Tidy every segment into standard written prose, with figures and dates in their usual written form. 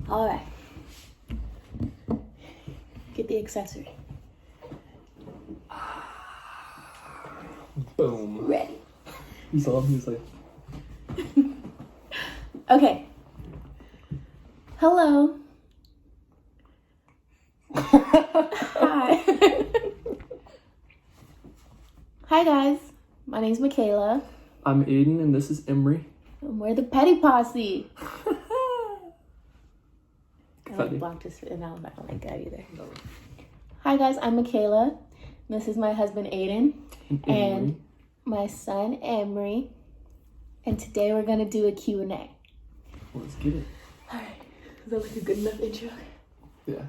All right. Get the accessory. Boom. Ready. You saw him, he was like... Okay. Hello. Hi. Hi, guys. My name's Michaela. I'm Aiden, and this is Emery. And we're the Petty Posse. I Funny. blocked this and I don't like that either. Hi, guys. I'm Michaela. This is my husband, Aiden. And my son, Emery. And today we're going to do a Q&A. Let's get it. All right. Is that like a good enough intro? Yeah.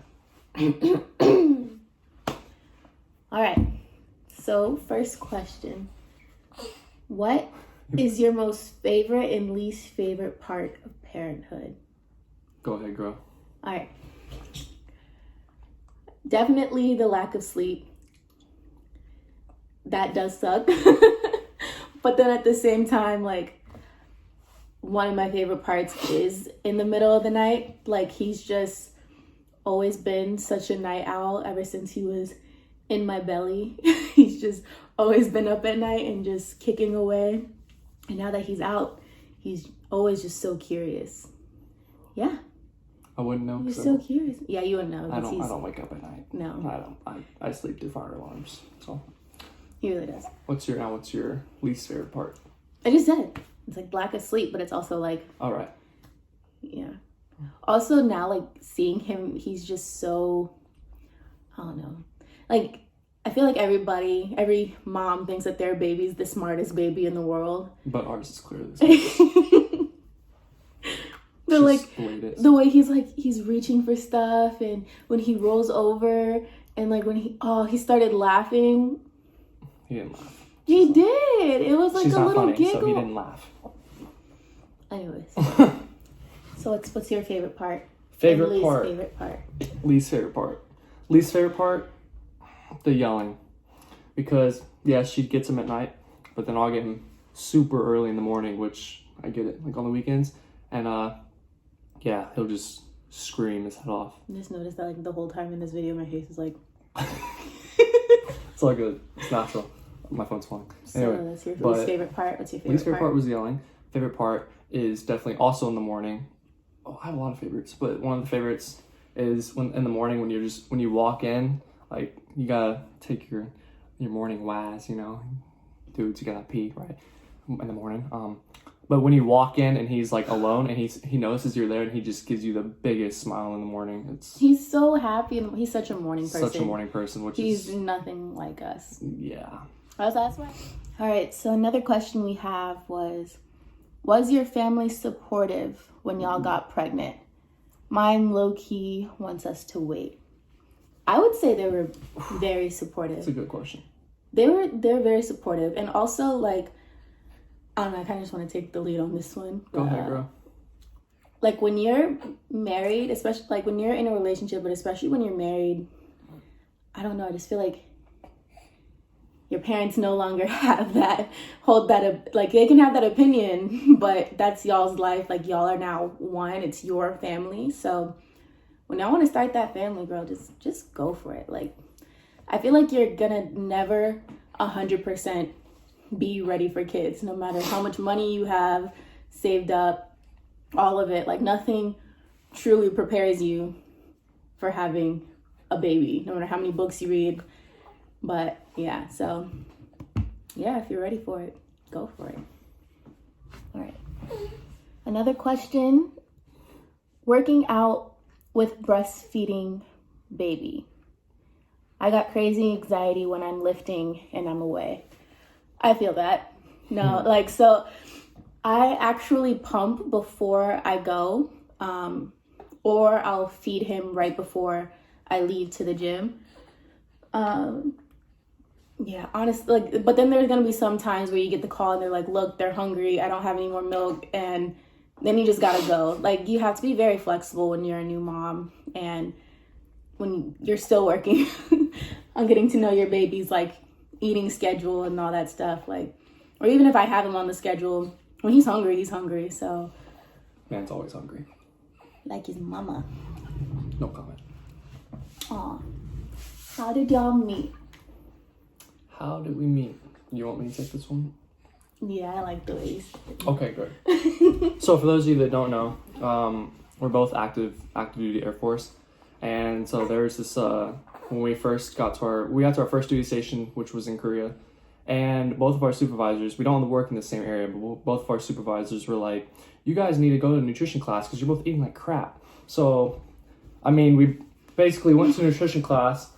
All right. So, first question. What is your most favorite and least favorite part of parenthood? Go ahead, girl. All right. Definitely the lack of sleep. That does suck. But then at the same time, like, one of my favorite parts is in the middle of the night. Like, he's just always been such a night owl ever since he was in my belly. He's just always been up at night and just kicking away. And now that he's out, he's always just so curious. Yeah. I wouldn't know. He's so curious. Yeah, you wouldn't know. I don't wake up at night. No. I sleep through fire alarms. So He really does. what's your least favorite part? I just said it. It's like lack of sleep, but it's also like, All right. yeah. Also now, like, seeing him, he's just so, I don't know. Like, I feel like every mom thinks that their baby's the smartest baby in the world. But ours is clearly the But like, latest. the way he's reaching for stuff, and when he rolls over, and like when he started laughing. He didn't laugh. He did. It was like She's a not little funny, giggle. so he didn't laugh. Anyways. So what's your favorite part? Favorite Least part. favorite part. Least favorite part. Least favorite part, the yelling. Because, yeah, she gets him at night, but then I'll get him super early in the morning, which I get it, like on the weekends. And, yeah, he'll just scream his head off. I just noticed that, like, the whole time in this video, my face is like... It's all good. It's natural. My phone's falling. Anyway, so that's your least favorite part. What's your favorite least favorite part part? was the yelling. Favorite part is definitely also in the morning. Oh, I have a lot of favorites, but one of the favorites is when in the morning when you walk in, like, you gotta take your morning waz, you know, dudes, you gotta pee right in the morning. But when you walk in and he's like alone and he notices you're there and he just gives you the biggest smile in the morning. He's so happy, and he's such a morning person. Such a morning person, which he's is nothing like us. yeah. That's why. All right. So another question we have was your family supportive when y'all got pregnant? Mine low key wants us to wait. I would say they were very supportive. That's a good question. They're very supportive, and also, like, I don't know, I kind of just want to take the lead on this one. Go ahead, girl. Like, when you're married, especially, like, when you're in a relationship, but especially when you're married, I don't know, I just feel like your parents no longer have like, they can have that opinion, but that's y'all's life. Like, y'all are now one, it's your family. So when y'all want to start that family, girl, just go for it. Like, I feel like you're gonna never 100% be ready for kids, no matter how much money you have saved up, all of it. Like, nothing truly prepares you for having a baby, no matter how many books you read. But yeah, so yeah, if you're ready for it, go for it. All right. Another question. Working out with breastfeeding baby. I got crazy anxiety when I'm lifting and I'm away. I feel that. No, like, so I actually pump before I go, or I'll feed him right before I leave to the gym. Yeah, honestly, like, but then there's gonna be some times where you get the call and they're like, look, they're hungry, I don't have any more milk, and then you just gotta go. Like, you have to be very flexible when you're a new mom and when you're still working on getting to know your baby's, like, eating schedule and all that stuff. Like, or even if I have him on the schedule, when he's hungry, so. Man's always hungry. like his mama. No comment. Aw. How did y'all meet? How did we meet? You want me to take this one? Yeah, I like the way you said it. Okay, good. So for those of you that don't know, we're both active duty Air Force, and so there's this when we got to our first duty station, which was in Korea, and both of our supervisors, we don't work in the same area, but both of our supervisors were like, "You guys need to go to nutrition class because you're both eating like crap." So, I mean, we basically went to nutrition class.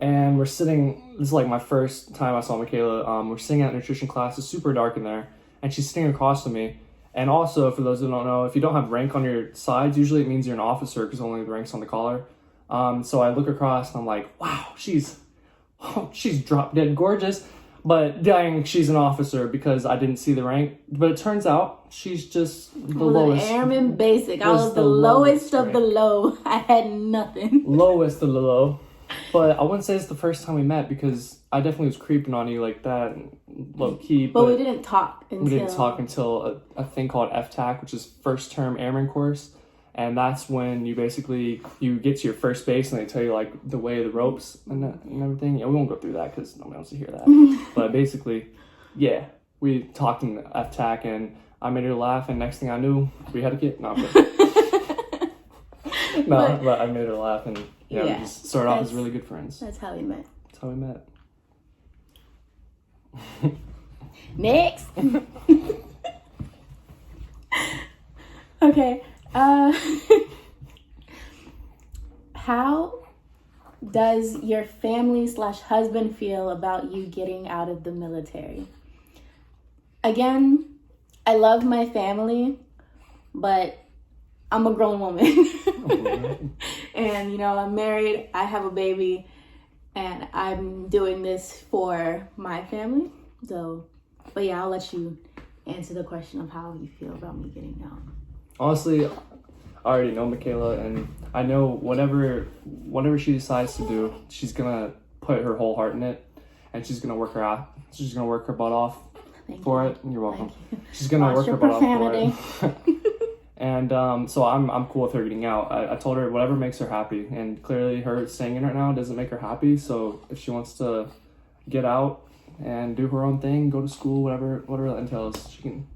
And we're sitting, this is like my first time I saw Michaela, we're sitting at nutrition class, it's super dark in there, and she's sitting across from me. And also, for those who don't know, if you don't have rank on your sides, usually it means you're an officer because only the rank's on the collar. So I look across and I'm like, wow, she's drop dead gorgeous, but dang, she's an officer because I didn't see the rank. But it turns out she's just the lowest. Airman basic. I was the lowest of the low. I had nothing. Lowest of the low. But I wouldn't say it's the first time we met because I definitely was creeping on you like that, low key. But we didn't talk until a thing called FTAC, which is first term airman course, and that's when you get to your first base and they tell you like the way of the ropes and everything. Yeah, we won't go through that because nobody wants to hear that. But basically, yeah, we talked in FTAC and I made her laugh, and next thing I knew, we had a kid. No, but I made her laugh and. Yeah, we just started off as really good friends. That's how we met. That's how we met. Next. Okay. How does your family/husband feel about you getting out of the military? Again, I love my family, but I'm a grown woman. And, you know, I'm married, I have a baby, and I'm doing this for my family. So, but yeah, I'll let you answer the question of how you feel about me getting out. Honestly, I already know Michaela, and I know whatever she decides to do, she's gonna put her whole heart in it, and she's gonna work her butt off for it. You're welcome. She's gonna work her butt off for it. And so I'm cool with her getting out. I told her whatever makes her happy, and clearly her staying in right now doesn't make her happy. So if she wants to get out and do her own thing, go to school, whatever that entails, she can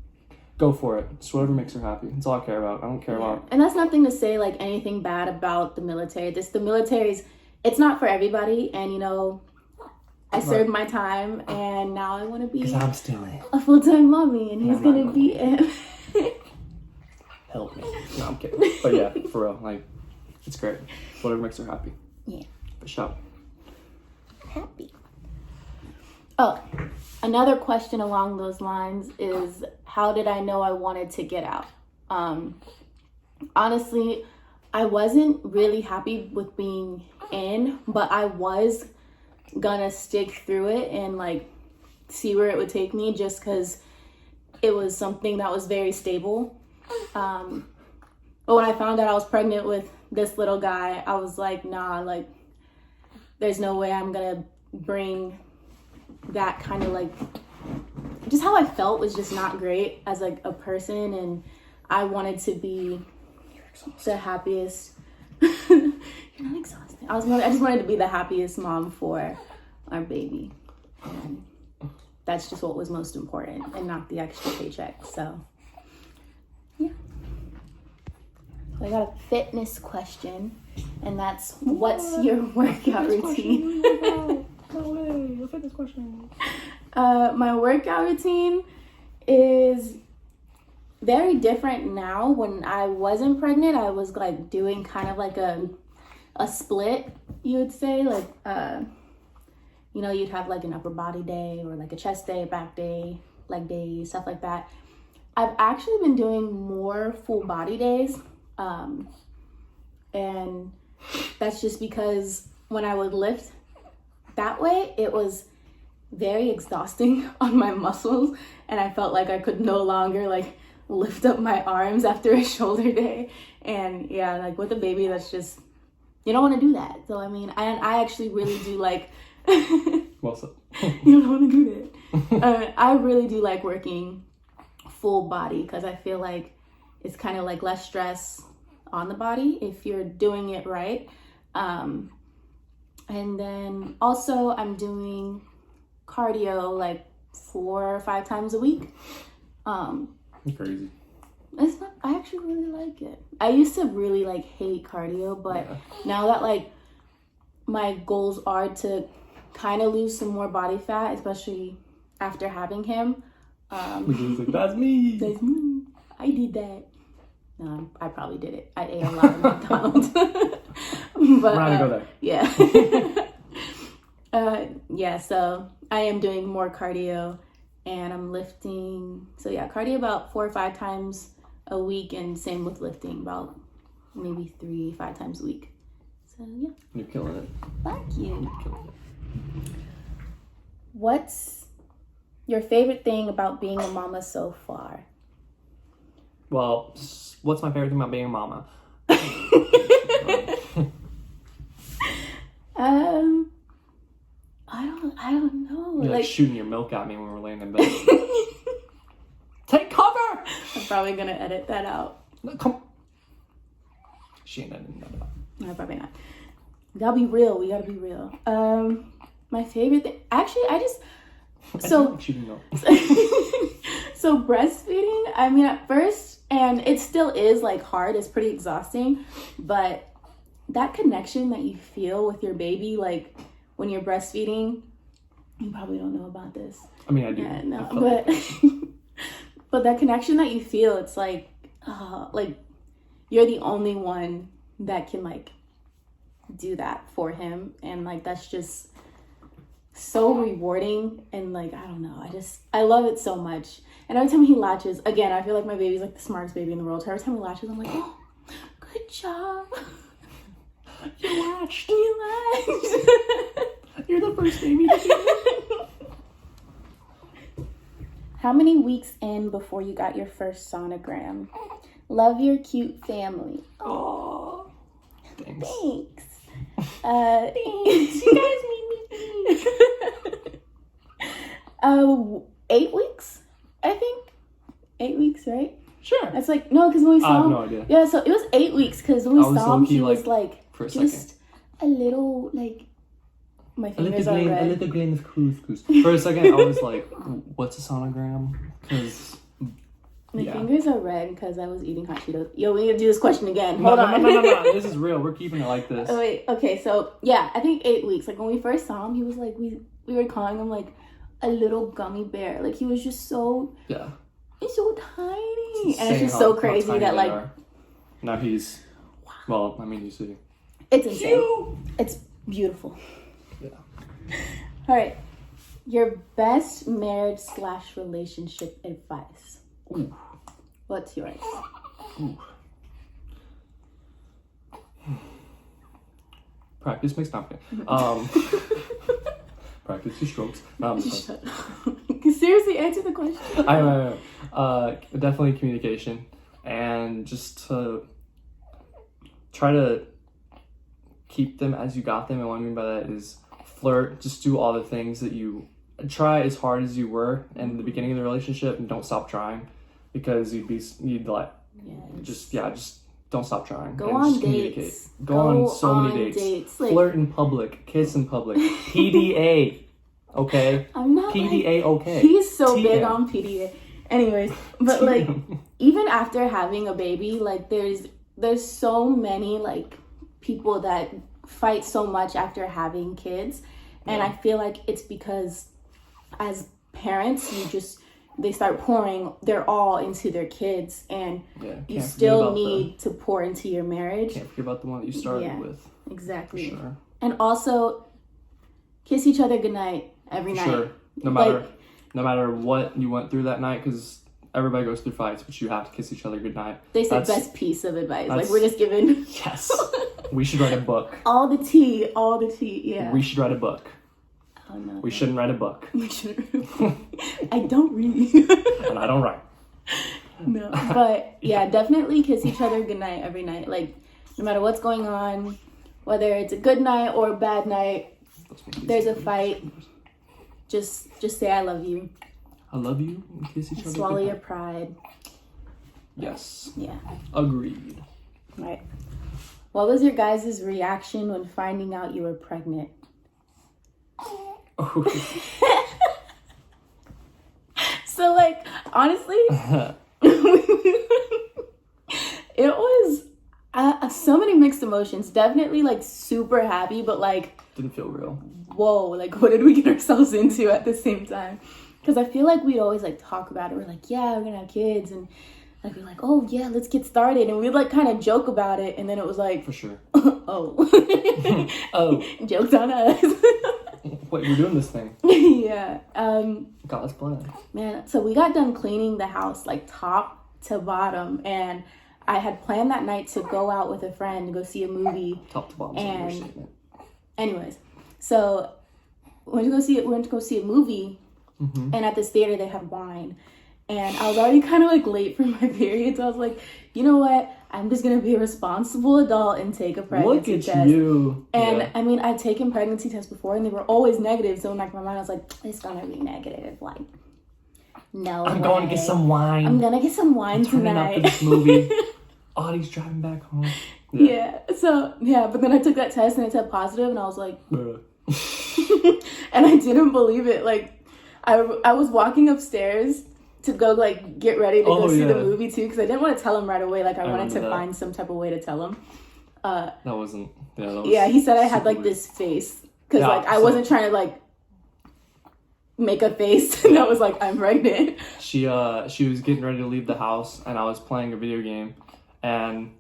go for it. Just whatever makes her happy. That's all I care about. I don't care about. And that's nothing to say like anything bad about the military. The military's, it's not for everybody. And you know, I served my time, and now I want to be I'm still a full-time mommy, and he's gonna be. Help me. No, I'm kidding. But yeah, for real, like, it's great. Whatever makes her happy. Yeah. For sure. Happy. Oh, another question along those lines is, how did I know I wanted to get out? Honestly, I wasn't really happy with being in, but I was gonna stick through it and like see where it would take me, just because it was something that was very stable. But when I found out I was pregnant with this little guy, I was like, nah, like, there's no way I'm gonna bring that kind of like, just how I felt was just not great as like a person, and I wanted to be the happiest. You're not exhausted. I just wanted to be the happiest mom for our baby, and that's just what was most important, and not the extra paycheck. So yeah. So I got a fitness question, and that's, what's your workout routine? No way, a fitness question. My workout routine is very different now. When I wasn't pregnant, I was like doing kind of like a split, you would say, like you know, you'd have like an upper body day or like a chest day, back day, leg day, stuff like that. I've actually been doing more full body days, and that's just because when I would lift that way, it was very exhausting on my muscles, and I felt like I could no longer like lift up my arms after a shoulder day. And yeah, like with a baby, that's just, you don't want to do that. So I mean, I actually really do like Well said. you don't want to do that. I really do like working full body, because I feel like it's kind of like less stress. on the body if you're doing it right. And then also I'm doing cardio like 4 or 5 times a week. Crazy. It's not, I actually really like it. I used to really like hate cardio, but now that like my goals are to kind of lose some more body fat, especially after having him. He's like, that's me. That's me. I did that. No, I probably did it. I ate a lot of McDonald's. But We're not gonna go there. yeah. Yeah, so I am doing more cardio and I'm lifting. So yeah, cardio about 4 or 5 times a week, and same with lifting, about maybe 3-5 times a week. So yeah. You're killing it. Thank you. You're killing it. What's your favorite thing about being a mama so far? Well, what's my favorite thing about being a mama? I don't know. You're like shooting your milk at me when we're laying in bed. Take cover! I'm probably gonna edit that out. No, come. She ain't editing that out. No, probably not. We gotta be real. My favorite thing, actually, so shooting milk. so breastfeeding. I mean, at first, and it still is like hard. It's pretty exhausting, but that connection that you feel with your baby, like when you're breastfeeding, you probably don't know about this. I mean, I do. Yeah, no, but but that connection that you feel, it's like you're the only one that can like do that for him, and like that's just so rewarding. And like I don't know, I love it so much. And every time he latches, again, I feel like my baby's like the smartest baby in the world. So every time he latches, I'm like, oh, good job. You latched. You're the first baby to do it. How many weeks in before you got your first sonogram? Love your cute family. Oh, thanks. Thanks. You guys made me think. 8 weeks, I think. 8 weeks, right? Sure. That's like, no, because when we saw him. I have no idea. Yeah, so it was 8 weeks, because when we saw him, he was like, for a just second. a little, like, my fingers are A red. little grain of couscous. For a second, I was like, what's a sonogram? Because, My fingers are red because I was eating hot Cheetos. Yo, we need to do this question again. No. Hold on. No. This is real. We're keeping it like this. Oh, wait. Okay, so, yeah, I think 8 weeks. Like, when we first saw him, he was like, we were calling him, like, a little gummy bear. Like, he was just so... Yeah. He's so tiny. And it's just so crazy that, like... Now he's... Well, I mean, you see. It's insane. It's beautiful. Yeah. All right. Your best marriage/relationship advice. Ooh. What's yours? Ooh. Practice makes nothing. Practice your strokes. Shut up. Seriously, answer the question. I know. Definitely communication, and just to try to keep them as you got them. And what I mean by that is flirt. Just do all the things that you try as hard as you were in the beginning of the relationship, and don't stop trying, because you'd like just don't stop trying. Go on dates. Go on so many dates. Like, flirt in public, kiss in public. PDA, okay? I'm not PDA, okay. He's so TM. big on PDA. Anyways, but like even after having a baby, like there's so many like people that fight so much after having kids, and I feel like it's because as parents they start pouring their all into their kids, and you still need to pour into your marriage. Can't forget about the one that you started with. Exactly. For sure. And also kiss each other goodnight every night. Sure. No matter what you went through that night, because everybody goes through fights, but you have to kiss each other goodnight. They said best piece of advice. Like, we're just giving... Yes. We should write a book. All the tea, yeah. We should write a book. Oh, no. We shouldn't write a book. We should. I don't read. And I don't write. No. But, yeah, definitely kiss each other goodnight every night. Like, no matter what's going on, whether it's a good night or a bad night, there's a fight, just say I love you. I love you, and kiss each other. Swallow your pride. Yes. Yeah. Agreed. Right. What was your guys' reaction when finding out you were pregnant? So, like, honestly, it was so many mixed emotions. Definitely, like, super happy, but, like, Didn't feel real. whoa, like, what did we get ourselves into at the same time? Because I feel like we'd always, like, talk about it. We're like, yeah, we're gonna have kids, and like, we're like, oh, yeah, let's get started. And we'd, like, kind of joke about it, and then it was like, For sure. oh. Oh. Joke's on us. Wait, we're doing this thing. Yeah. God's plan. Man, so we got done cleaning the house, like, top to bottom, and I had planned that night to go out with a friend to go see a movie. Top to bottom. And anyways, so we went to go see a movie, Mm-hmm. and at this theater they had wine, and I was already kind of like late for my period, so I was like, you know what? I'm just gonna be a responsible adult and take a pregnancy Look at test. you. And Yeah. I mean, I'd taken pregnancy tests before, and they were always negative. So in like my mind, I was like, it's gonna be negative. Like, no. I'm going to way. get some wine. I'm gonna get some wine Turning up tonight. for this movie. Audie's driving back home. Yeah. So yeah, but then I took that test and it said positive, and I was like, Bruh. and I didn't believe it. Like, I was walking upstairs to go like get ready to go see the movie too, because I didn't want to tell him right away. Like, I wanted to find some type of way to tell him. That wasn't. Yeah. That was Yeah, he said I had super like weird. this face because Yeah, like I so- wasn't trying to like make a face that was like, I'm pregnant. She was getting ready to leave the house, and I was playing a video game, and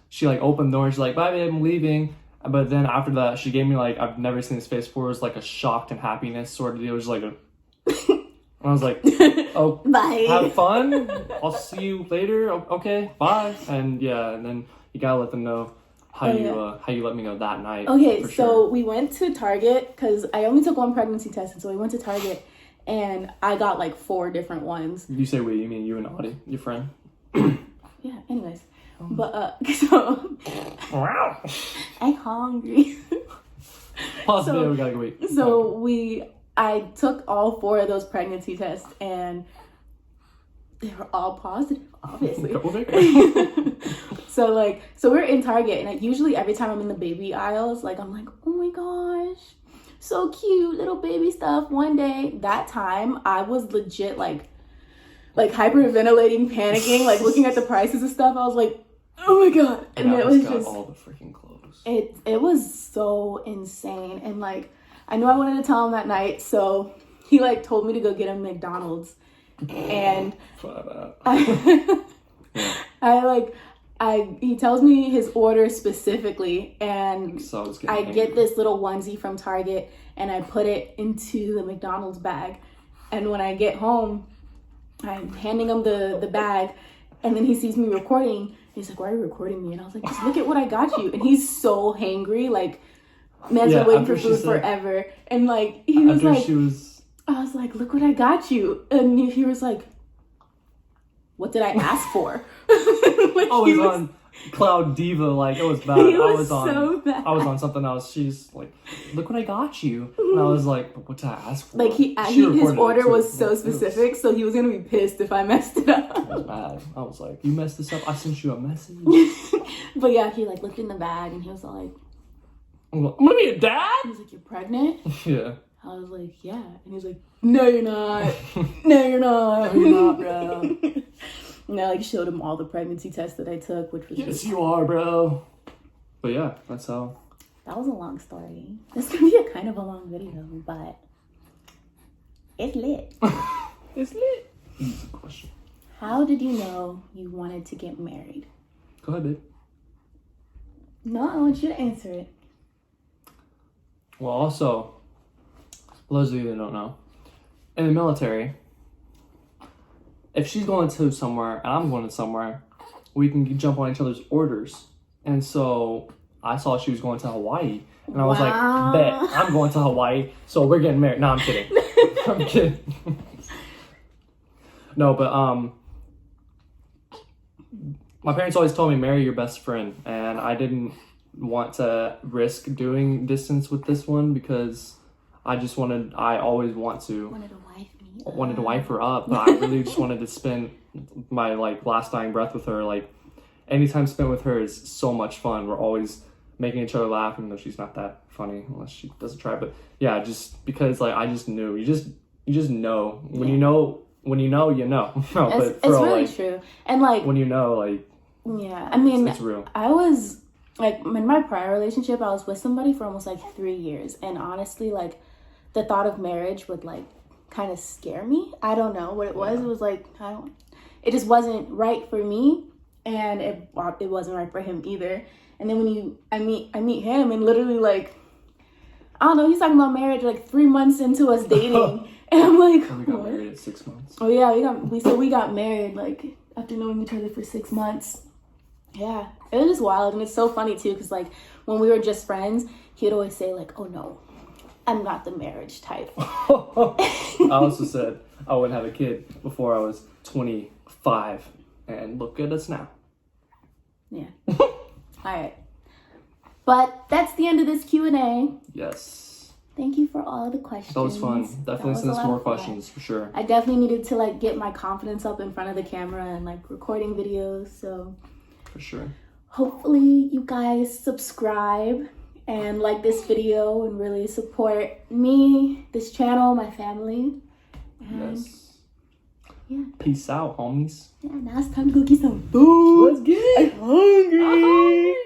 she like opened the door and she's like, bye babe, I'm leaving. But then after that, she gave me like, I've never seen this face before. It was like a shocked and happiness sort of deal. It was like a I was like, oh, Bye. have fun. I'll see you later. Okay, bye. And yeah, and then you gotta let them know how you let me know that night. Okay, for so sure. we went to Target because I only took one pregnancy test, and so we went to Target, and I got like 4 different ones. You say we, you mean you and Audie, your friend? Yeah. Anyways, but so Wow. I'm hungry. Pause the So- video. We gotta go eat. So I took all 4 of those pregnancy tests, and they were all positive, obviously. Go there. So we're in Target, and usually every time I'm in the baby aisles, like, I'm like, oh my gosh, so cute, little baby stuff. One day, that time, I was legit like hyperventilating, panicking, like looking at the prices and stuff. I was like, oh my god, and Yeah, it was got just all the freaking clothes. it was so insane. And like, I knew I wanted to tell him that night, so he like told me to go get him McDonald's, and he tells me his order specifically, and So I was I getting get angry. this little onesie from Target, and I put it into the McDonald's bag, and when I get home, I'm handing him the bag, and then he sees me recording. He's like, why are you recording me? And I was like, just look at what I got you. And he's so hangry, like, man's been waiting for food forever. And like, he was After like, she was I was like, look what I got you. And he was like, what did I ask for? Like, I he was on Cloud Diva, like it was bad. He I was was on so bad. I was on something else. She's like, look what I got you. And I was like, but what did I ask for? Like, She his recorded it, order too. was so It was- specific, so he was gonna be pissed if I messed it I up. was mad. I was like, you messed this up. I sent you a message. But yeah, he like looked in the bag and he was all like, I'm gonna be a dad. he was like, you're pregnant? Yeah. I was like, yeah. And he was like, no, you're not. No, you're not. No, you're not, bro. And I like showed him all the pregnancy tests that I took, which was Yes, just, you are, bro. But yeah, that's how. that was a long story. This could be a kind of a long video, but it's lit. It's lit. Easy question. How did you know you wanted to get married? Go ahead, babe. No, I want you to answer it. Well, also, for those of you that don't know, in the military, if she's going to somewhere and I'm going to somewhere, we can jump on each other's orders. And so I saw she was going to Hawaii, and I was Wow. like, bet, I'm going to Hawaii, so we're getting married. No, I'm kidding. I'm kidding. No, but my parents always told me marry your best friend, and I didn't want to risk doing distance with this one because I always wanted to wife her up, but I really just wanted to spend my like last dying breath with her. Like, any time spent with her is so much fun. We're always making each other laugh, even though she's not that funny unless she doesn't try. But yeah, just because like I just knew. You just know. When you know, you know. No, but It's really true. And like when you know, like yeah, I mean, it's real. I was like in my prior relationship, I was with somebody for almost like 3 years, and honestly, like the thought of marriage would like kind of scare me. I don't know what it was. It was like it just wasn't right for me, and it wasn't right for him either. And then when I meet him, and literally like I don't know, he's talking about marriage like 3 months into us dating, and I'm like, And we got married at 6 months. Oh yeah, we got married like after knowing each other for 6 months. Yeah, it was just wild, and it's so funny too, because like when we were just friends, he'd always say like, "Oh no, I'm not the marriage type." I also said I wouldn't have a kid before I was 25, and look at us now. Yeah. All right, but that's the end of this Q&A. Yes. Thank you for all the questions. That was fun. Definitely send us more questions for sure. I definitely needed to like get my confidence up in front of the camera and like recording videos, so For sure. hopefully you guys subscribe and like this video and really support me, this channel, my family. And Yes. yeah. Peace out, homies. Yeah, now it's time to go get some food. Let's get it. I'm hungry.